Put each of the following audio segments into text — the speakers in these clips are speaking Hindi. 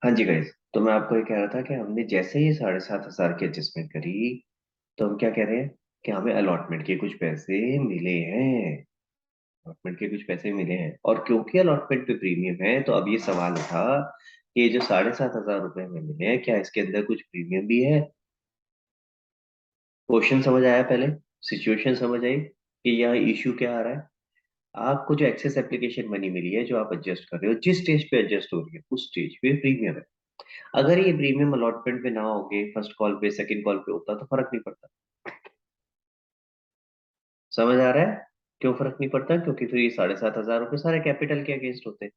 हाँ जी गाइस, तो मैं आपको ये कह रहा था कि हमने जैसे ही 7,500 की एडजस्टमेंट करी, तो हम क्या कह रहे हैं कि हमें अलॉटमेंट के कुछ पैसे मिले हैं। अलॉटमेंट के कुछ पैसे मिले हैं, और क्योंकि अलॉटमेंट पे प्रीमियम है, तो अब ये सवाल उठा कि ये जो 7,500 रुपए हमें मिले हैं, क्या इसके अंदर कुछ प्रीमियम भी है। क्वेश्चन समझ आया पहले? सिचुएशन समझ आई कि यह इशू क्या आ रहा है। आपको जो एक्सेस एप्लीकेशन मनी मिली है, जो आप एडजस्ट कर रहे हो, जिस स्टेज पे एडजस्ट हो रही है उस स्टेज पे प्रीमियम है। अगर ये प्रीमियम अलॉटमेंट पे ना होगे, फर्स्ट कॉल पे सेकंड कॉल पे होता, तो फर्क नहीं पड़ता। समझ आ रहा है? क्यों फर्क नहीं पड़ता? क्योंकि फिर ये 7,500 रुपये सारे कैपिटल के अगेंस्ट होते हैं।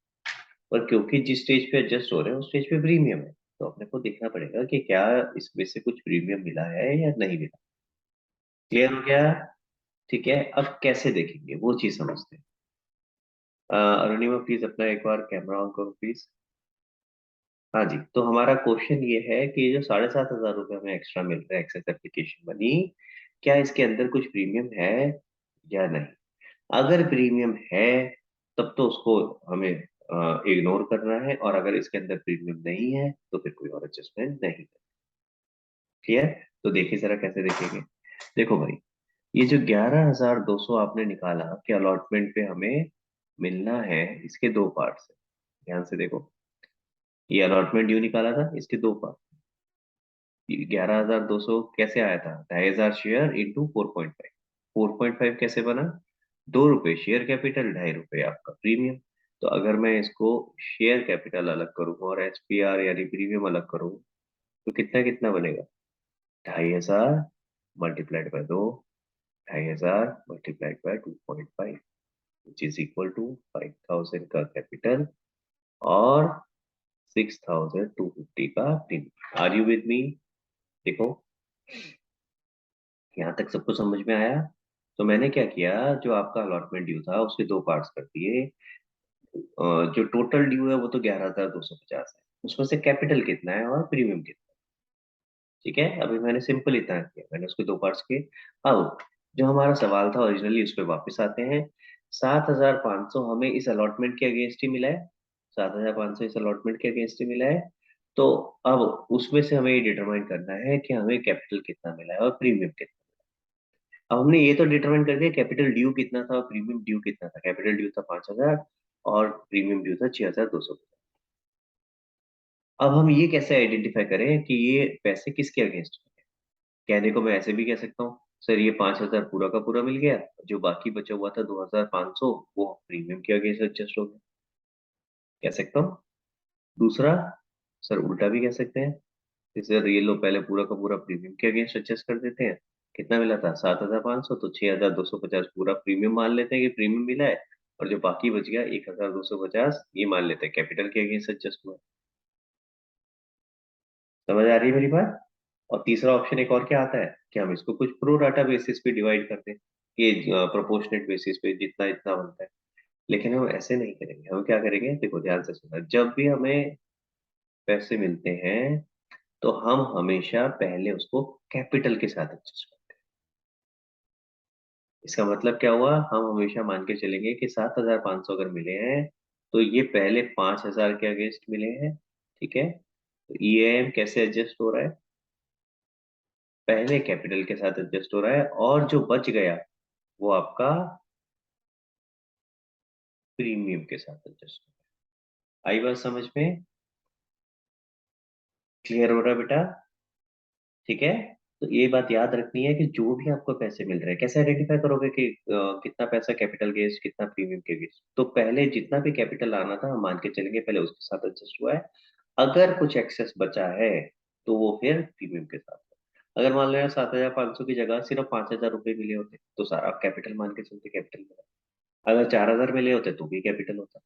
और क्योंकि जिस स्टेज पे एडजस्ट हो रहे हैं उस स्टेज पे प्रीमियम है, तो अपने को देखना पड़ेगा कि क्या इसमें से कुछ प्रीमियम मिला है या नहीं मिला। क्लियर हो गया? ठीक है, अब कैसे देखेंगे वो चीज समझते हैं। अरुणिमा प्लीज अपना एक बार कैमरा ऑन करो प्लीज। हाँ जी, तो हमारा क्वेश्चन ये है कि ये जो 7,500 रुपये हमें एक्स्ट्रा मिल रहा है एक्सेस एप्लीकेशन मनी, क्या इसके अंदर कुछ प्रीमियम है या नहीं। अगर प्रीमियम है, तब तो उसको हमें इग्नोर करना है, और अगर इसके अंदर प्रीमियम नहीं है तो फिर कोई और एडजस्टमेंट नहीं। क्लियर? तो देखिए जरा कैसे देखेंगे। देखो भाई, ये जो 11,200 आपने निकाला कि अलॉटमेंट पे हमें मिलना है, इसके दो पार्ट्स है। ध्यान से देखो, ये अलॉटमेंट ड्यू निकाला था, इसके दो पार्ट। 11,200 कैसे आया था? 2,500 शेयर इंटू 4.5। 4.5 कैसे बना? 2 रुपए शेयर कैपिटल, 2.5 रुपए आपका प्रीमियम। तो अगर मैं इसको शेयर कैपिटल अलग करूँ और एसपीआर यानी प्रीमियम अलग करूँ, तो कितना कितना बनेगा? 2,500 multiplied by 2, 2,500 multiplied by 2.5, which is equal to 5,000 का कैपिटल और 6,250 का premium. Are you with me? देखो, यहाँ तक सबको समझ में आया? तो मैंने क्या किया, जो आपका अलॉटमेंट ड्यू था उसके दो पार्ट्स कर दिए। जो टोटल ड्यू है वो तो 11,250 है, उसमें से कैपिटल कितना है और प्रीमियम कितना है। ठीक है, अभी मैंने सिंपल इतना किया, मैंने उसके दो पार्ट्स किए। अब जो हमारा सवाल था ओरिजिनली, उस पर वापस आते हैं। 7,500 हमें इस अलॉटमेंट के अगेंस्ट ही मिला है। 7,500 इस अलॉटमेंट के अगेंस्ट ही मिला है। तो अब उसमें से हमें ये डिटरमाइन करना है कि हमें कैपिटल कितना मिला है और प्रीमियम कितना। अब हमने ये तो डिटरमाइन कर दिया कैपिटल ड्यू कितना था और प्रीमियम ड्यू कितना था। कैपिटल ड्यू था 5,000 और प्रीमियम ड्यू था 6,200। अब हम ये कैसे आइडेंटिफाई करें कि ये पैसे किसके अगेंस्ट में हैं? कहने को मैं ऐसे भी कह सकता हूँ, सर ये 5,000 पूरा का पूरा मिल गया, जो बाकी बचा हुआ था 2,500 वो प्रीमियम के अगेंस्ट एडजस्ट हो गया। कह सकता हूँ। दूसरा, सर उल्टा भी कह सकते हैं कि सर ये लो पहले पूरा का पूरा प्रीमियम के अगेंस्ट एडजस्ट कर देते हैं। कितना मिला था? 7,500, तो 6,250 पूरा प्रीमियम मान लेते हैं कि प्रीमियम मिला है, और जो बाकी बच गया 1,250 ये मान लेते हैं कैपिटल के अगेंस्ट एडजस्ट हुआ है। समझ आ रही है मेरी बात? और तीसरा ऑप्शन एक और क्या आता है कि हम इसको कुछ प्रो डाटा बेसिस पे डिवाइड करते हैं कि प्रोपोर्शनेट बेसिस पे जितना इतना बनता है। लेकिन हम ऐसे नहीं करेंगे। हम क्या करेंगे, देखो ध्यान से सुनना, जब भी हमें पैसे मिलते हैं तो हम हमेशा पहले उसको कैपिटल के साथ एडजस्ट करते हैं। इसका मतलब क्या हुआ, हम हमेशा मान के चलेंगे कि 7,500 अगर मिले हैं, तो ये पहले 5,000 के अगेंस्ट मिले हैं। ठीक है, तो ईएम कैसे एडजस्ट हो रहा है? पहले कैपिटल के साथ एडजस्ट हो रहा है, और जो बच गया वो आपका प्रीमियम के साथ एडजस्ट हो रहा है। आई बात समझ में? क्लियर हो रहा है बेटा? ठीक है, तो ये बात याद रखनी है कि जो भी आपको पैसे मिल रहे हैं, कैसे आइडेंटिफाई करोगे कि कितना पैसा कैपिटल के अगेंस्ट, कितना प्रीमियम के अगेंस्ट। तो पहले जितना भी कैपिटल आना था हम मान के चलेंगे पहले उसके साथ एडजस्ट हुआ है। अगर कुछ एक्सेस बचा है तो वो फिर प्रीमियम के साथ है। अगर मान लो 7,500 की जगह सिर्फ 5,000 रुपये मिले होते तो सारा कैपिटल मान के चलते कैपिटल मिला। अगर 4,000 मिले होते तो भी कैपिटल होता।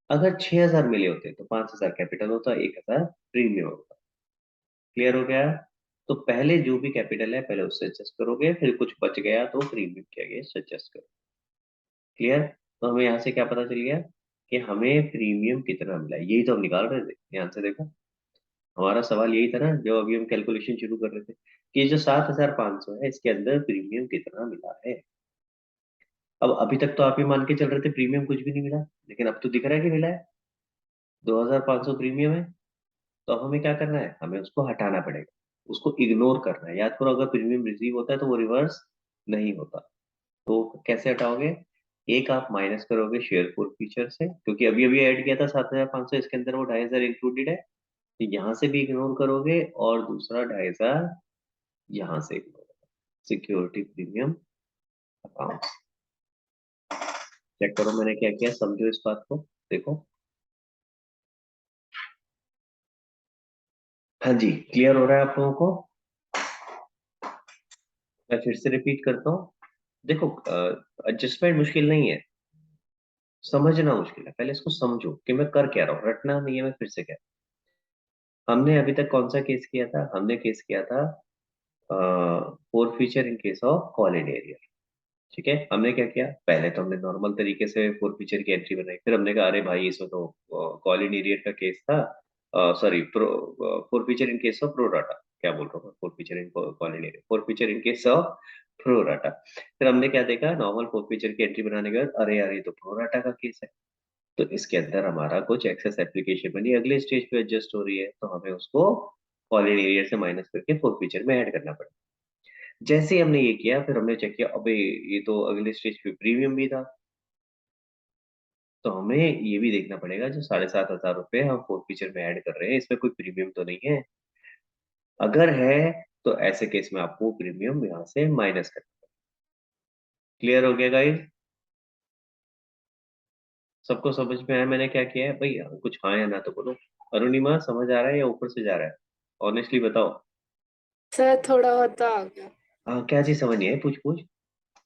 अगर 6,000 मिले होते तो 5,000 कैपिटल होता, 1,000 प्रीमियम होता। क्लियर हो गया? तो पहले जो भी कैपिटल है पहले उससे एडजस्ट करोगे, फिर कुछ बच गया तो प्रीमियम के अगेंस्ट एडजस्ट करो। क्लियर? तो हमें यहाँ से क्या पता चल गया कि हमें प्रीमियम कितना मिला है, यही तो हम निकाल रहे थे। ध्यान से देखो, हमारा सवाल यही था ना, जो अभी हम कैलकुलेशन शुरू कर रहे थे, कि ये जो 7,500 है इसके अंदर प्रीमियम कितना मिला है। अब अभी तक तो आप ही मान के चल रहे थे प्रीमियम कुछ भी नहीं मिला, लेकिन अब तो दिख रहा है कि मिला है। 2,500 प्रीमियम है। तो अब हमें क्या करना है, हमें उसको हटाना पड़ेगा, उसको इग्नोर करना है। याद करो, अगर प्रीमियम रिसीव होता है तो वो रिवर्स नहीं होता। तो कैसे हटाओगे, एक आप माइनस करोगे शेयर फोर फीचर से, क्योंकि अभी अभी ऐड किया था 7,500, इसके अंदर वो 2,500 इंक्लूडेड है, तो यहाँ से भी इग्नोर करोगे, और दूसरा 2,500 यहाँ से ignore, security premium account. Check करो मैंने क्या किया, समझो इस बात को, देखो। हाँ जी, क्लियर हो रहा है आप लोगों को? मैं फिर से रिपीट करता हूँ। देखो, एडजस्टमेंट मुश्किल नहीं है, समझना मुश्किल है। पहले इसको समझो कि मैं कर क्या रहा हूँ, रटना नहीं है। मैं फिर से क्या, हमने अभी तक कौन सा केस किया था, हमने केस किया था four feature in case of call in area. ठीक है, हमने क्या किया, पहले तो हमने नॉर्मल तरीके से फोर फीचर की एंट्री बनाई, फिर हमने कहा अरे भाई इसमें तो कॉल इन एरिया का केस था, sorry pro, four feature in case of pro data, क्या बोल रहा हूँ, four feature in call in area, four feature in case of pro data. फिर हमने क्या देखा, नॉर्मल फोर फीचर की एंट्री बनाने के बाद अरे यार ये तो प्रो डाटा का केस है, तो इसके अंदर हमारा कुछ एक्सेस एप्लीकेशन बनी, अगले स्टेज पे एडजस्ट हो रही है, तो हमें उसको कॉलिन एरिया से माइनस करके फोर फीचर में ऐड करना पड़ेगा। जैसे ही हमने ये किया, फिर हमने चेक किया, अबे ये तो अगले स्टेज पे प्रीमियम भी था, तो हमें ये भी देखना पड़ेगा, जो 7,500 रुपये हम फोर फीचर में ऐड कर रहे हैं, इसमें कोई प्रीमियम तो नहीं है। अगर है तो ऐसे केस में आपको प्रीमियम यहाँ से माइनस करना। क्लियर हो गया गाइस? सबको समझ में आया मैंने क्या किया है भाई? कुछ हाँ या ना तो बोलो। अरुणिमा, समझ आ रहा है या ऊपर से जा रहा है? ऑनेस्टली बताओ। सर थोड़ा बहुत तो आ गया। हाँ, क्या चीज समझ नहीं है, पूछ पूछ।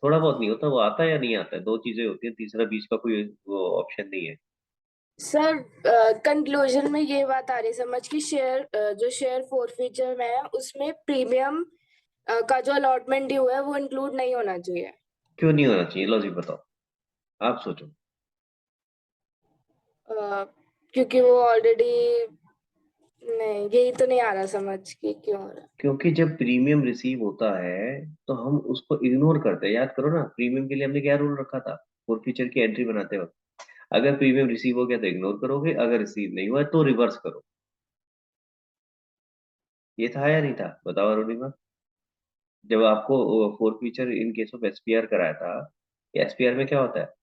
थोड़ा बहुत नहीं होता, वो आता है या नहीं आता है, दो चीजें होती हैं, तीसरा बीच का कोई वो ऑप्शन नहीं है। सर कंक्लूजन में ये बात आ रही समझ कि जो शेयर फोरफीचर में है उसमें प्रीमियम का जो अलॉटमेंट ड्यू है वो इंक्लूड नहीं होना चाहिए। क्यों नहीं होना चाहिए, लॉजिक बताओ, आप सोचो। अ, क्योंकि वो ऑलरेडी, नहीं यही तो नहीं आ रहा समझ कि क्यों हो रहा क्योंकि जब प्रीमियम रिसीव होता है तो हम उसको इग्नोर करते हैं। याद करो ना, प्रीमियम के लिए हमने क्या रूल रखा था, फोर फीचर की एंट्री बनाते वक्त, अगर प्रीमियम रिसीव हो गया तो इग्नोर करोगे, अगर रिसीव नहीं हुआ तो रिवर्स करो। ये था या नहीं था, बताओ अरुणिमा? जब आपको four feature in case of SPR कराया था, एसपीआर में क्या होता है,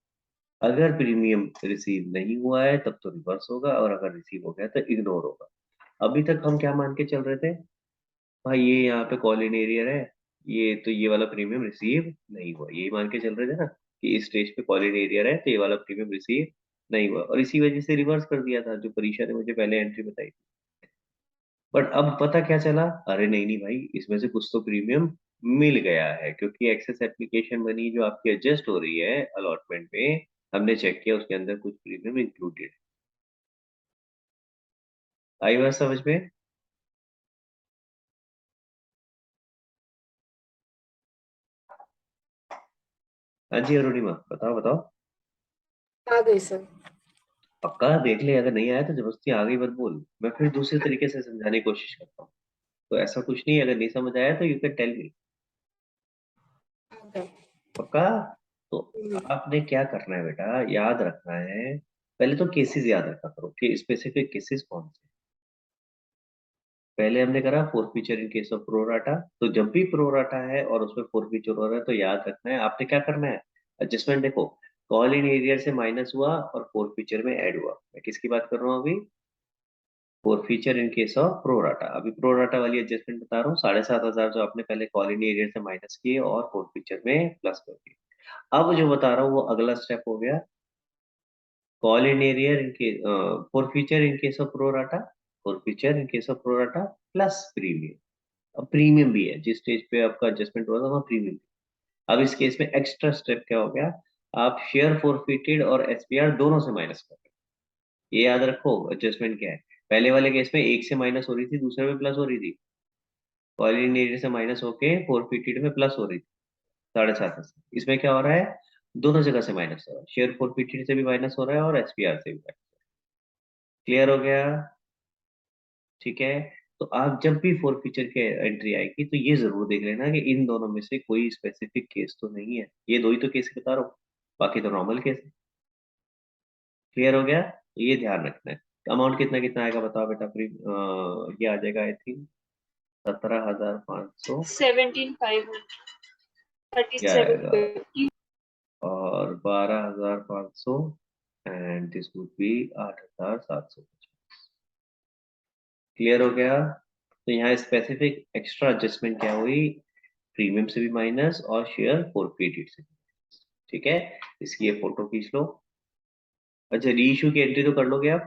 अगर प्रीमियम रिसीव नहीं हुआ है तब तो रिवर्स होगा, और अगर रिसीव हो गया तो इग्नोर होगा। अभी तक हम क्या मान के चल रहे थे, भाई ये यहाँ पे कॉल इन एरियर है, ये तो ये वाला प्रीमियम रिसीव नहीं हुआ, यही मान के चल रहे थे ना, कि इस स्टेज पे कॉल इन एरियर है तो ये वाला प्रीमियम रिसीव नहीं हुआ, और इसी वजह से रिवर्स कर दिया था, जो परीक्षा ने मुझे पहले एंट्री बताई। बट अब पता क्या चला, अरे नहीं नहीं भाई, इसमें से कुछ तो प्रीमियम मिल गया है, क्योंकि एक्सेस एप्लीकेशन बनी जो आपकी एडजस्ट हो रही है अलॉटमेंट में, हमने चेक किया उसके अंदर कुछ प्रीमियम इंक्लूडेड। आई बात समझ में? हाँ जी अरुणिमा, बताओ बताओ। है। आ गई सर। पक्का देख ले, अगर नहीं आया तो जबरदस्ती आ गई मत बोल, मैं फिर दूसरे तरीके से समझाने की कोशिश करता हूँ। तो ऐसा कुछ नहीं है, अगर नहीं समझ आया तो यू कैन टेल मी। आ गया। पक्का? तो हम्म। आपने क्या करना है बेटा, याद रखना है, पहले तो केसेस याद रखा करो कि स्पेसिफिक केसेस कौन से। पहले हमने करा four feature in case of pro rata, तो जब भी प्रोराटा है और उसमें फोर फीचर हो रहा है तो याद रखना है आपने क्या करना है, एडजस्टमेंट देखो, कॉल इन एरियर से माइनस हुआ और फोर फीचर में ऐड हुआ। मैं किसकी बात कर रहा हूँ अभी, four feature in case of pro rata. अभी प्रोराटा वाली एडजस्टमेंट बता रहा हूँ, 7,500 जो आपने पहले कॉल इन एरियर से माइनस किए और फोर फीचर में प्लस कर दिए। अब जो बता रहा हूँ वो अगला स्टेप हो गया, कॉल इन एरियर इनके for feature in case of pro rata, for feature in case of pro rata plus premium. अब प्रीमियम भी है, जिस स्टेज पे आपका एडजस्टमेंट हुआ था वहाँ प्रीमियम। अब इस केस में एक्स्ट्रा स्टेप क्या हो गया, आप शेयर फॉरफिटेड और एसपीआर दोनों से माइनस कर रहे हो। ये याद रखो एडजस्टमेंट क्या है। पहले वाले केस में एक से माइनस हो रही थी, दूसरे में प्लस हो रही थी, कॉल इन एरियर से माइनस होके फॉरफिटेड में प्लस हो रही थी 7,500 से। इसमें क्या हो रहा है, दोनों जगह से माइनस हो रहा है, शेयर फॉरफिटेड से भी माइनस हो रहा है और एसपीआर से भी minus। क्लियर हो गया? ठीक है। तो आप जब भी फोर फीचर के एंट्री आएगी तो ये जरूर देख लेना कि इन दोनों में से कोई स्पेसिफिक केस तो नहीं है, ये दो ही तो केस बता रहा हूँ, बाकी तो नॉर्मल केस है। क्लियर हो गया? तो ये ध्यान रखना है। अमाउंट कितना कितना आएगा बताओ बेटा। फ्री ये आ जाएगा आई थिंक 17,500 क्या आएगा, 17,537 और 12,500 and this would be 8,750। Clear हो गया। तो यहाँ स्पेसिफिक एक्स्ट्रा एडजस्टमेंट क्या हुई, प्रीमियम से भी माइनस और शेयर फॉरफिटेड से भी। ठीक है, इसकी ये फोटो खींच लो। अच्छा, री इशू की एंट्री तो कर लोगे आप,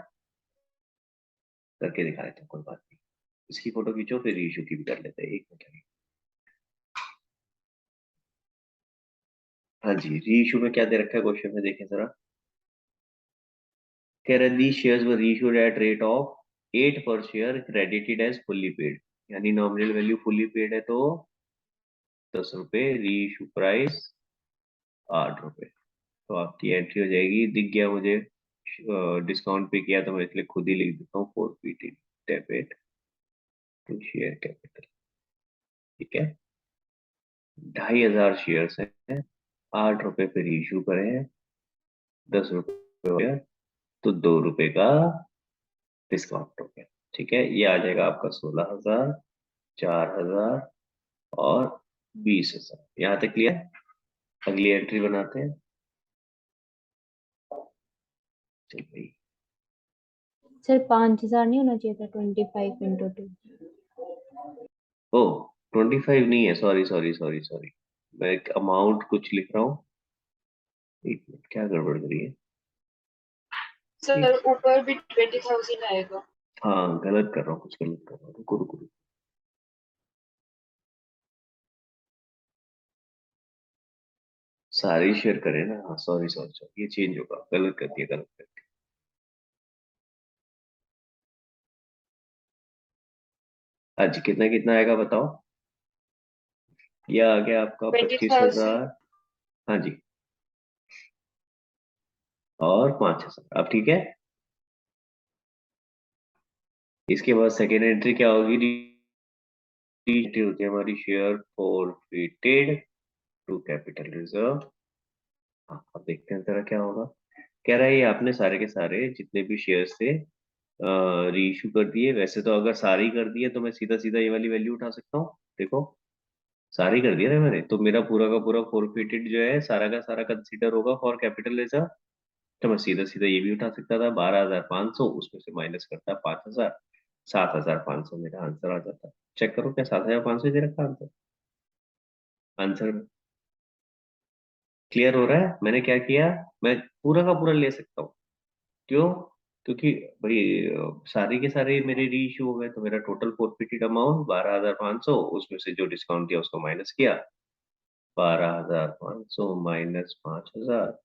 करके दिखा देते हैं, कोई बात नहीं। इसकी फोटो खींचो, फिर री इशू की भी कर लेते हैं, एक मिनट लगेगा। हाँ जी, री इशू में क्या दे रखा है क्वेश्चन में, देखें जरा। कह रहा है the shares were reissued at rate of 8 per share credited as fully paid, यानी नॉमिनल वैल्यू फुल्ली पेड है तो 10 रुपए, री इशू प्राइस 8 रुपए। तो आपकी एंट्री हो जाएगी, दिख गया मुझे डिस्काउंट पे किया तो मैं इसलिए खुद ही लिख देता हूँ forfeited debit to share capital. ठीक है, 2,500 शेयर्स हैं, 8 रुपए पे इशू करे हैं, 10 रुपए हो गया, तो 2 रुपए का डिस्काउंट हो गया। ठीक है, ये आ जाएगा आपका 16,000, 4,000 और 20,000। यहाँ तक क्लियर। अगली एंट्री बनाते हैं। चल भाई, सर 5,000 नहीं होना चाहिए था, 25 × 2। ओ 25 नहीं है, सॉरी सॉरी सॉरी सॉरी, मैं एक अमाउंट कुछ लिख रहा हूँ। एक मिनट, क्या गड़बड़ करी है। सर ऊपर भी 20,000 आएगा। हाँ, गलत कर रहा हूँ, कुछ गलत कर रहा हूँ, रुको रुको रुको। सारे शेयर करें ना, हाँ सॉरी सॉरी सॉरी, ये चेंज होगा, गलत कर दिया, गलत कर दिया। आज कितना कितना आएगा बताओ। ये आ गया आपका 20,000। 25,000। हाँ जी, और 5,000, अब ठीक है। इसके बाद सेकेंड एंट्री क्या होगी, एंट्री होती है हमारी share forfeited to capital reserve. हाँ, अब देखते हैं जरा क्या होगा। कह रहा है ये आपने सारे के सारे जितने भी शेयर थे री इशू कर दिए। वैसे तो अगर सारे ही कर दिए तो मैं सीधा सीधा ये वाली वैल्यू उठा सकता हूँ, देखो सारे ही कर दिए ना मैंने, तो मेरा पूरा का पूरा फॉरफिटेड जो है सारा का सारा कंसीडर होगा फॉर कैपिटल रिजर्व। तो मैं सीधा सीधा ये भी उठा सकता था, 12,500 उसमें से माइनस करता 5,000, 7,500 मेरा आंसर आ जाता। चेक करो, क्या 7,500 दे रखा आंसर। आंसर क्लियर हो रहा है। मैंने क्या किया, मैं पूरा का पूरा ले सकता हूँ। क्यों, क्योंकि भाई सारे के सारे मेरे री इशू हो गए, तो मेरा टोटल फॉरफिटेड अमाउंट 12,500, उसमें से जो डिस्काउंट दिया उसको माइनस किया, 12,500 माइनस 5,000,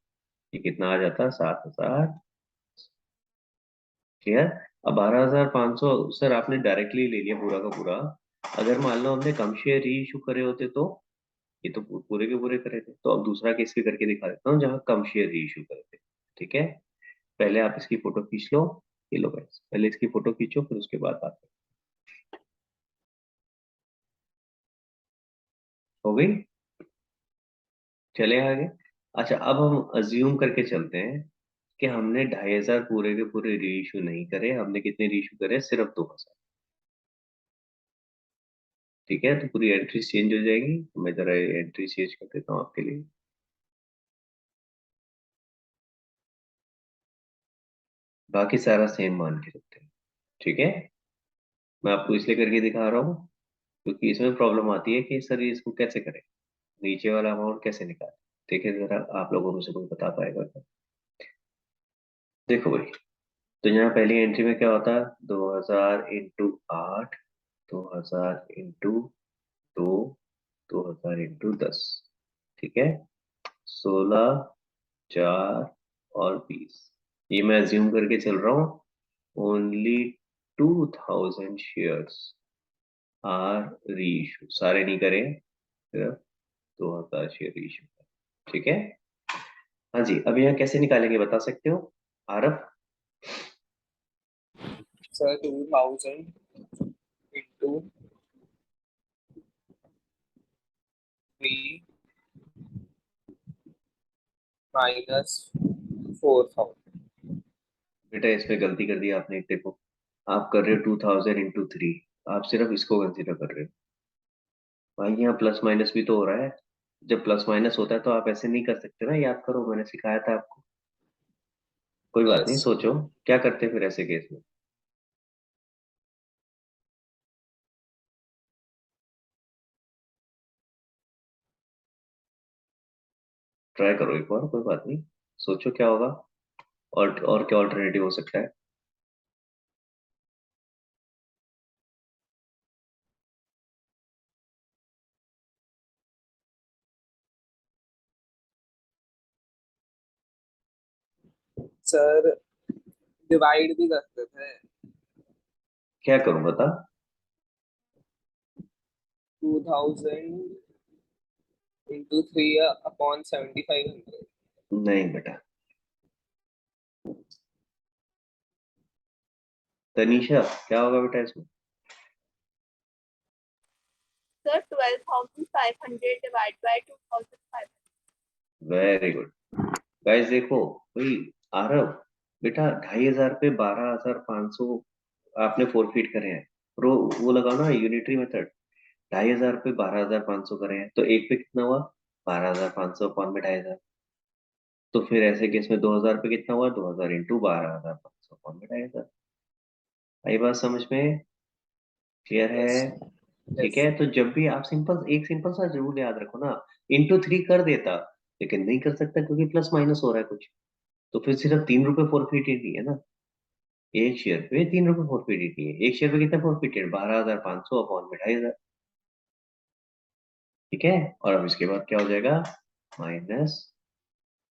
ये कितना आ जाता, 7,000। क्लियर। अब 12,500 सर आपने डायरेक्टली ले लिया पूरा का पूरा। अगर मान लो हमने कम शेयर री इशू करे होते तो, ये तो पूरे के पूरे करे थे, तो अब दूसरा केस भी करके दिखा देता हूँ जहाँ कम शेयर री इशू करे थे। ठीक है, पहले आप इसकी फोटो खींच लो। ये लो गाइस, पहले इसकी फोटो खींचो, फिर उसके बाद बात करें। हो गई, चले आगे। अच्छा, अब हम अज्यूम करके चलते हैं कि हमने 2,500 पूरे के पूरे री इशू नहीं करे, हमने कितने री इशू करे, सिर्फ 2,000। ठीक है, तो पूरी एंट्री चेंज हो जाएगी। मैं जरा एंट्री चेंज कर देता हूँ आपके लिए। बाकी सारा सेम मान के चलते हैं। ठीक है, मैं आपको इसलिए करके दिखा रहा हूँ क्योंकि इसमें प्रॉब्लम आती है कि सर ये इसको कैसे करें, नीचे वाला अमाउंट कैसे निकालें। देखिए जरा, आप लोगों में से कोई बता पाएगा क्या। देखो भाई, तो यहाँ पहली एंट्री में क्या होता है, 2,000 इंटू 8, 2,000 इंटू 2, 2,000 इंटू 10। ठीक है, 16, 4 और 20। ये मैं अज्यूम करके चल रहा हूँ, ओनली 2,000 शेयर्स आर री इशू, सारे नहीं करें, सिर्फ 2,000 शेयर इशू। ठीक है, हाँ जी, अब यहाँ कैसे निकालेंगे बता सकते हो आरफ। सर 2,000 into 3 minus 4,000 बेटा इसमें गलती कर दी आपने। देखो आप कर रहे हो 2000 इंटू 3, आप सिर्फ इसको कंसिडर कर रहे हो। भाई यहाँ प्लस माइनस भी तो हो रहा है। जब प्लस माइनस होता है तो आप ऐसे नहीं कर सकते ना, याद करो मैंने सिखाया था आपको। कोई बात नहीं, यस सोचो क्या करते फिर ऐसे केस में। ट्राई करो एक बार, कोई बात नहीं, सोचो क्या होगा। और क्या ऑल्टरनेटिव हो सकता है। सर, डिवाइड भी करते थे। क्या करूं बता। 2000 इंटू 3 अपॉन 7500। नहीं बेटा। तनीषा क्या होगा बेटा इसमें। Sir, 12,500 divided by 2,500. Very good. Guys देखो भाई, आरव बेटा 2500 पे 12,500 आपने फोरफिट करे हैं। वो लगाओ ना यूनिटरी मेथड। 2500 पे 12,500 करे हैं तो एक पे कितना हुआ, 12,500 अपॉन में 2500। तो फिर ऐसे केस में 2000 पे कितना हुआ, 2000 इंटू 12,500 अपॉन में 2500। आई बात समझ में, क्लियर है। यस ठीक यस। है, तो जब भी आप एक सिंपल सा जरूर याद रखो ना, इंटू 3 कर देता, लेकिन नहीं कर सकता क्योंकि प्लस माइनस हो रहा है कुछ। तो फिर सिर्फ 3 रुपए फोरफिट ही दिए ना, एक शेयर पे 3 रुपए फोरफिट ही दिए। एक शेयर पे कितना फोरफिटेड, 12,500 अपॉन में 2,500। ठीक है, और अब इसके बाद क्या हो जाएगा, माइनस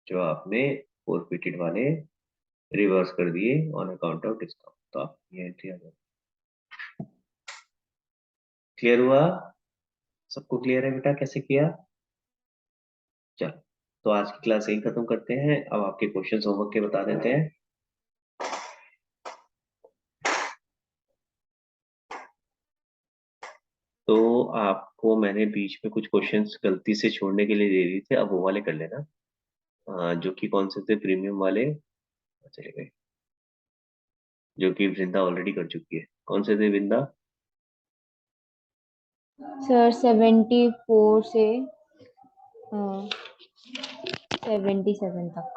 जो आपने फोरफिटेड वाले रिवर्स कर दिए ऑन अकाउंट ऑफ डिस्काउंट, तो आप ये एंट्री आ जाएगी। क्लियर हुआ, सबको क्लियर है बेटा कैसे किया। चलो, तो आज की क्लास यही खत्म करते हैं। अब आपके क्वेश्चन होमवर्क के बता देते हैं। तो आपको मैंने बीच में कुछ क्वेश्चंस गलती से छोड़ने के लिए दे दिए थे, अब वो वाले कर लेना। जो कि कौन से थे, प्रीमियम वाले चले गए, जो कि वृंदा ऑलरेडी कर चुकी है। कौन से थे वृंदा। सर 74 से 77 तक।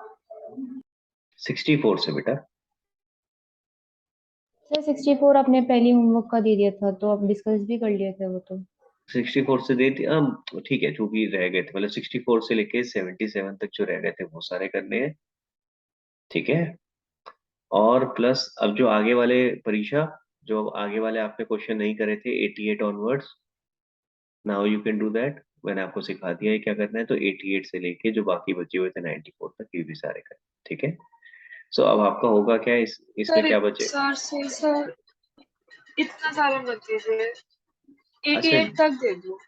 64 से बेटा। सर 64 आपने पहली होमवर्क का दे दिया था तो आप डिस्कस भी कर लिए थे वो तो। 64 से दे दिया, ठीक है, क्योंकि रह गए थे मतलब 64 से लेके 77 तक जो रह गए थे वो सारे करने हैं। ठीक है, और प्लस अब जो आगे वाले परीक्षा, जो आगे वाले आपने क्वेश्चन नहीं करे थे 88 onwards, now you can do that. मैंने आपको सिखा दिया है क्या करना है, तो 88 से लेके जो बाकी बचे हुए थे 94 तक ये भी सारे करें। ठीक है, सो अब आपका होगा क्या, इसमें सर क्या बचे। सर इतना सारा मत दीजिए, अच्छा 88 तक दे दो।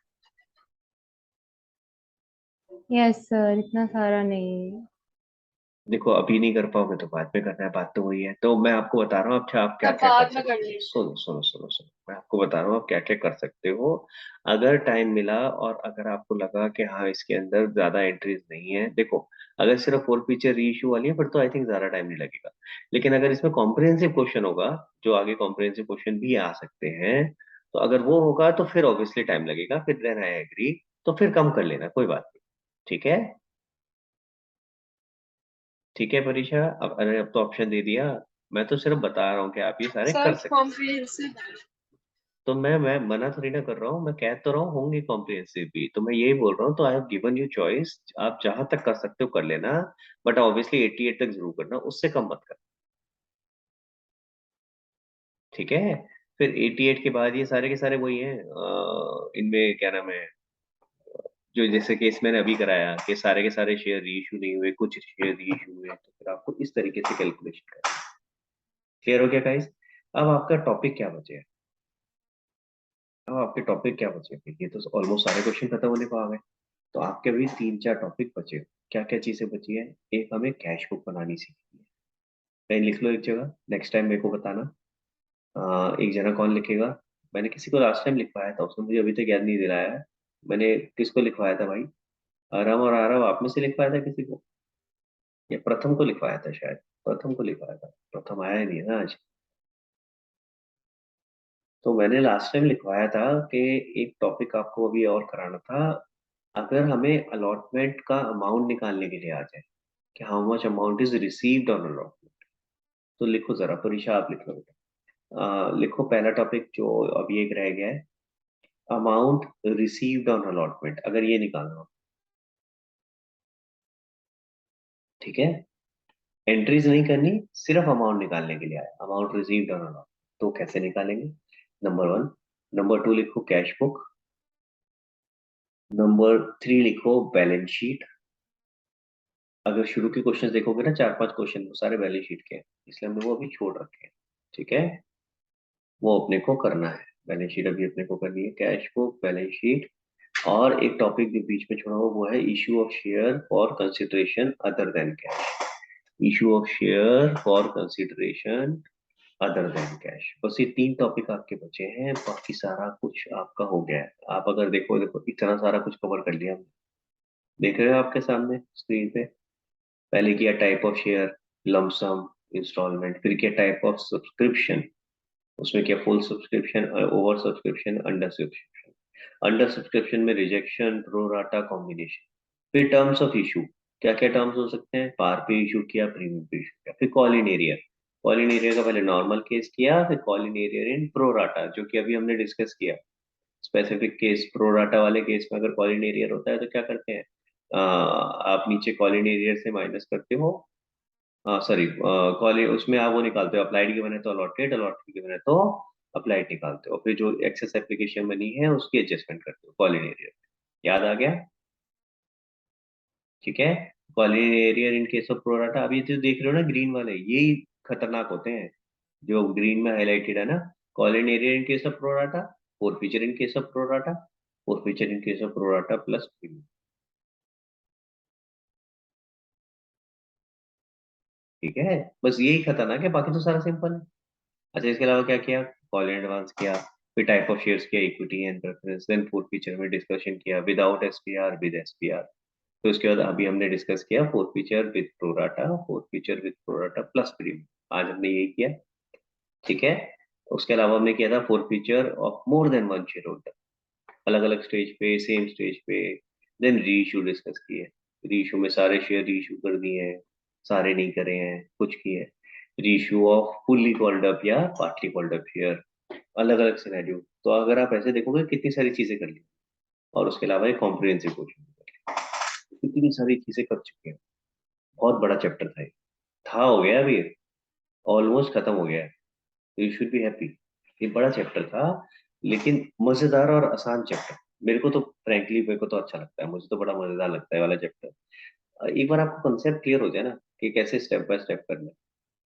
यस सर, इतना सारा नहीं। देखो, अभी नहीं कर पाओगे तो बाद में करना है, बात तो वही है। तो मैं आपको बता रहा हूँ अच्छा आप क्या तब क्या कर बाद में सकते कर हो। लेंगे। सुनो सुनो सुनो सुनो, मैं आपको बता रहा हूँ आप क्या क्या कर सकते हो। अगर टाइम मिला और अगर आपको लगा कि हाँ इसके अंदर ज्यादा एंट्रीज नहीं है, देखो अगर सिर्फ फोर फीचर री इशू वाली है फिर तो आई थिंक ज्यादा टाइम नहीं लगेगा। लेकिन अगर इसमें कॉम्प्रिहेंसिव क्वेश्चन होगा, जो आगे कॉम्प्रिहेंसिव क्वेश्चन भी आ सकते हैं, तो अगर वो होगा तो फिर ऑब्वियसली टाइम लगेगा, फिर देन आई एग्री, तो फिर कम कर लेना कोई बात नहीं। ठीक है, ठीक है परीक्षा, अब अरे अब तो ऑप्शन दे दिया। मैं तो सिर्फ बता रहा हूँ कि आप ये सारे सर कर सकते हैं। कॉम्प्रिहेंसिव। तो मैं मना थोड़ी ना कर रहा हूँ, मैं कह तो रहा हूँ होंगे कॉम्प्रिहेंसिव भी, तो मैं यही बोल रहा हूँ। तो I have given you choice, आप जहां तक कर सकते हो कर लेना, बट ऑब्वियसली 88 तक जरूर करना, उससे कम मत करना। ठीक है, फिर 88 के बाद ये सारे के सारे वही हैं, इनमें क्या नाम है, जो जैसे केस मैंने अभी कराया कि सारे के सारे शेयर री इशू नहीं हुए, कुछ शेयर री इशू हुए, तो फिर आपको इस तरीके से कैलकुलेशन करना। क्लियर हो गया गाइस। अब आपका टॉपिक क्या बचे, अब आपके टॉपिक क्या बचे, ये तो ऑलमोस्ट सारे क्वेश्चन खत्म होने को आ गए। तो आपके भी 3-4 टॉपिक बचे। क्या क्या चीजें बची है, एक हमें कैश बुक बनानी सीखनी है। कहीं लिख लो एक जगह, नेक्स्ट टाइम मेरे को बताना। एक जना कौन लिखेगा। मैंने किसी को लास्ट टाइम लिखवाया था, उसने मुझे अभी तक याद नहीं दिलाया है। मैंने किसको लिखवाया था भाई, आराम और आराम आप में से लिखवाया था किसी को, या प्रथम को लिखवाया था शायद। प्रथम को लिखवाया था, प्रथम आया ही नहीं है ना आज। तो मैंने लास्ट टाइम लिखवाया था कि एक टॉपिक आपको अभी और कराना था, अगर हमें अलॉटमेंट का अमाउंट निकालने के लिए आ जाए कि how much amount is received on allotment, तो लिखो जरा, परीक्षा आप लिख लो बेटा। लिखो पहला टॉपिक जो अभी एक रह गया है, अमाउंट रिसीव्ड ऑन अलॉटमेंट, अगर ये निकालना हो, ठीक है। एंट्रीज नहीं करनी, सिर्फ अमाउंट निकालने के लिए आया, अमाउंट रिसीव्ड ऑन अलॉटमेंट, तो कैसे निकालेंगे? नंबर 1। नंबर 2 लिखो कैश बुक। नंबर 3 लिखो बैलेंस शीट। अगर शुरू के क्वेश्चन देखोगे ना, 4-5 क्वेश्चन वो सारे बैलेंस शीट के हैं, इसलिए हमने वो अभी छोड़ रखे हैं, ठीक है। वो अपने को करना है, बैलेंस शीट अभी अपने को करनी है, कैश बुक, बैलेंस शीट। और एक टॉपिक जो बीच में छोड़ा हुआ वो है issue of share for consideration other than cash. Issue of share for consideration other than cash, बस ये 3 टॉपिक आपके बचे हैं, बाकी सारा कुछ आपका हो गया है। आप अगर देखो देखो इतना सारा कुछ कवर कर लिया हमने, देख रहे हो आपके सामने स्क्रीन पे। पहले किया type of share, lump sum, instalment, फिर किया टाइप ऑफ सब्सक्रिप्शन, उसमें क्या full subscription, over subscription, under subscription. Under subscription में रिजेक्शन, प्रो राटा, कॉम्बिनेशन। फिर टर्म्स ऑफ इशू, क्या क्या टर्म्स हो सकते हैं, पार पे इशू किया, प्रीमियम पे इशू किया। फिर call in area, call in area का पहले नॉर्मल केस किया, फिर call in area in pro rata, जो कि अभी हमने डिस्कस किया। स्पेसिफिक केस, प्रो राटा वाले केस में अगर कॉल इन एरियर होता है तो क्या करते हैं, आप नीचे कॉल इन एरियर से माइनस करते हो, सॉरी कॉल उसमें आप वो निकालते हो, अप्लाइड गिवन है तो अलॉटेड, अलॉटेड गिवन है तो अप्लाइड निकालते हो, फिर जो एक्सेस एप्लीकेशन बनी है उसकी एडजस्टमेंट करते हो कॉल इन एरियर। याद आ गया? ठीक है। Colin arrear in case of pro rata, अभी जो देख रहे हो ना ग्रीन वाले, यही खतरनाक होते हैं, जो ग्रीन में हाईलाइटेड है ना। Colin arrear in case of pro rata, four feature in case of pro rata, four feature in case of pro rata plus premium. ठीक है, बस यही खतरनाक है, बाकी तो सारा सिंपल है। अच्छा, इसके अलावा क्या किया, कॉल इन एडवांस किया, फिर टाइप ऑफ शेयर्स किया, equity and preference, then fourth feature में डिस्कशन किया, विदाउट एसपीआर, विद एसपीआर। तो उसके बाद अभी हमने डिस्कस किया fourth feature with pro rata, fourth feature with pro rata plus premium, आज हमने यही किया, ठीक है। उसके अलावा हमने किया था fourth feature of more than one share holder, अलग अलग स्टेज पे, सेम स्टेज पे। देन री इशू डिस्कस किए, री इशू में सारे शेयर री इशू कर दिए हैं, सारे नहीं करे हैं, कुछ किए। री issue off fully called up या पार्टली कॉल्ड अप शेयर, अलग अलग सिनेरियो। तो अगर आप ऐसे देखोगे कितनी सारी चीजें कर ली, और उसके अलावा एक कॉम्प्रिहेंसिव क्वेश्चन, कितनी सारी चीजें कर चुके हैं। बहुत बड़ा चैप्टर था ये, था हो गया अभी, ऑलमोस्ट खत्म हो गया है, तो यू शुड बी हैप्पी। ये बड़ा चैप्टर था, लेकिन मजेदार और आसान चैप्टर। मेरे को तो फ्रैंकली मेरे को तो अच्छा लगता है, मुझे तो बड़ा मजेदार लगता है वाला चैप्टर। एक बार आपको कंसेप्ट क्लियर हो जाए ना कि कैसे स्टेप बाय स्टेप करना है,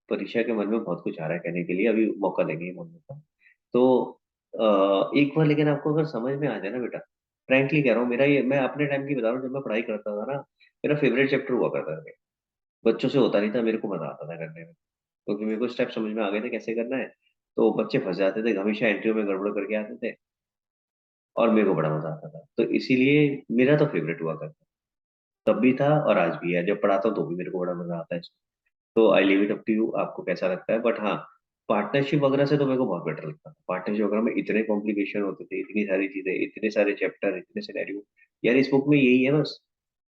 परीक्षा के मन में बहुत कुछ आ रहा है कहने के लिए, अभी मौका देंगे ये बोलने का। तो एक बार लेकिन आपको अगर समझ में आ जाए ना बेटा, फ्रैंकली कह रहा हूँ, मेरा ये, मैं अपने टाइम की बता रहा हूँ, जब मैं पढ़ाई करता था ना, मेरा फेवरेट चैप्टर हुआ करता था। बच्चों से होता नहीं था, मेरे को मजा आता था करने में, क्योंकि मेरे को स्टेप समझ में आ गए थे कैसे करना है। तो बच्चे फंस जाते थे, हमेशा एंट्री में गड़बड़ करके आते थे, और मेरे को बड़ा मजा आता था, तो इसीलिए मेरा तो फेवरेट हुआ करता, तब भी था और आज भी है, जब पढ़ाता हूँ तो भी मेरे को बड़ा मजा आता है। तो I leave it up to you, आपको कैसा लगता है, बट हाँ, पार्टनरशिप वगैरह से तो मेरे को बहुत बेटर लगता था। पार्टनरशिप वगैरह में इतने कॉम्प्लिकेशन होते थे, इतनी सारी चीजें, इतने सारे चैप्टर, इतने सिनेरियो। यार इस बुक में यही है बस,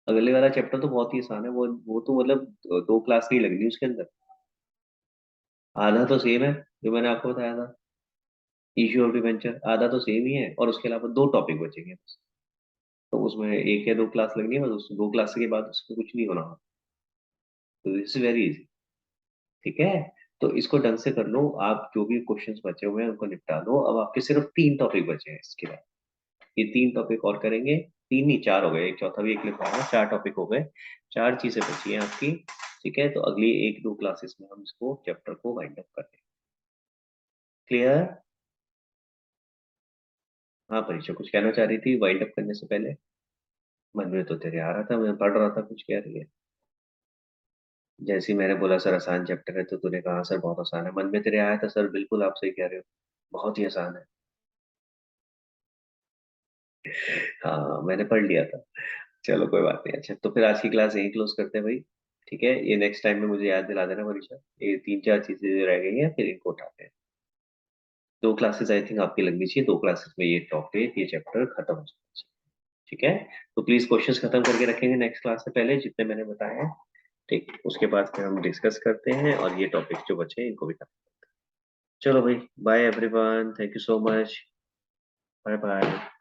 अगले वाला चैप्टर तो बहुत ही आसान है, वो तो मतलब 2 क्लास नहीं लगनी उसके अंदर, आधा तो सेम है जो मैंने आपको बताया था, इश्यू ऑफ डिवेंचर आधा तो सेम ही है, और उसके अलावा 2 टॉपिक बचेंगे बस। तो उसमें 1 या 2 क्लास लगनी है बस, उस 2 क्लास के बाद उसमें कुछ नहीं होना। तो दिस इज वेरी इजी, ठीक है। तो इसको ढंग से कर लो आप, जो भी क्वेश्चंस बचे हुए हैं उनको निपटा लो। अब आपके सिर्फ 3 टॉपिक बचे हैं इसके बाद, ये 3 टॉपिक और करेंगे, 3 नहीं 4 हो गए, एक चौथा भी एक लिखवाना, 4 टॉपिक हो गए, 4 चीजें बची हैं आपकी, ठीक है। तो अगली 1-2 क्लासेस में हम इसको चैप्टर को वाइंड अप करें। क्लियर? हाँ परीक्षा कुछ कहना चाह रही थी वाइंड अप करने से पहले? मन में तो तेरे आ रहा था, मैं पढ़ रहा था, कुछ कह रही है। जैसे ही मैंने बोला सर आसान चैप्टर है, तो तूने कहा सर बहुत आसान है, मन में तेरे आया था सर, बिल्कुल आप सही कह रहे हो, बहुत ही आसान है। हाँ मैंने पढ़ लिया था। चलो कोई बात नहीं, अच्छा तो फिर आज की क्लास यहीं क्लोज करते हैं भाई। ठीक है, ये नेक्स्ट टाइम में मुझे याद दिला देना परीक्षा। ये 3-4 चीजें जो रह गई हैं फिर इनको उठाते हैं। 2 क्लासेस आई थिंक आपकी लगनी चाहिए, 2 क्लासेस में ये टॉपिक ये चैप्टर खत्म हो जाना चाहिए। ठीक है, तो प्लीज क्वेश्चंस खत्म करके रखेंगे नेक्स्ट क्लास से पहले जितने मैंने बताए हैं। ठीक, उसके बाद फिर हम डिस्कस करते हैं और ये टॉपिक्स जो बचे हैं इनको भी खत्म करते हैं। चलो भाई, bye everyone, thank you so much, bye bye.